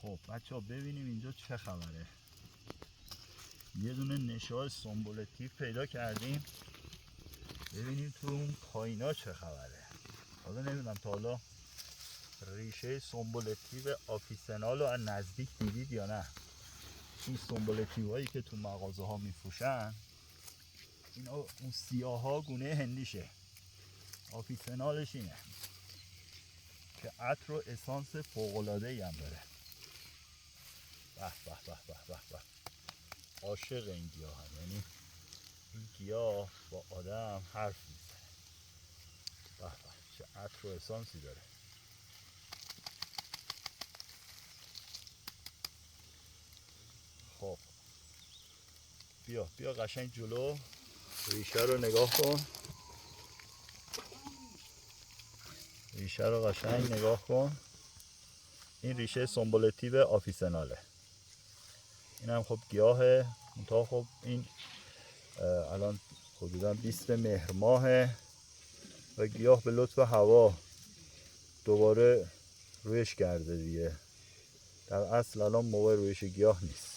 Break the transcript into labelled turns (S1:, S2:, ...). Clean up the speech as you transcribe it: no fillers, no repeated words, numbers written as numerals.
S1: خب بچه ها ببینیم اینجا چه خبره. یه دونه نشای سنبولتیو پیدا کردیم، ببینیم تو اون پایینا چه خبره. حالا نمیدونم تا حالا ریشه سنبولتیو آفیسنال رو از نزدیک دیدید یا نه. این سنبولتیو هایی که تو مغازه ها میفروشن اینا اون سیاه ها گونه هندیشه، آفیسنالش اینه که عطر و اسانس فوق‌العاده‌ای هم داره. به به به به به به، عاشق این گیاه هم. یعنی این گیاه با آدم حرف میزنه. به به چه عطر و اسانسی داره. خب بیا بیا قشنگ جلو، ریشه رو نگاه کن، ریشه رو قشنگ نگاه کن. این ریشه سنبولتیو آفیسناله. این هم خب گیاهه، منتها خب این الان حدودا 20 مهر ماهه و گیاه به لطف هوا دوباره رویش کرده دیگه. در اصل الان موقع رویش گیاه نیست.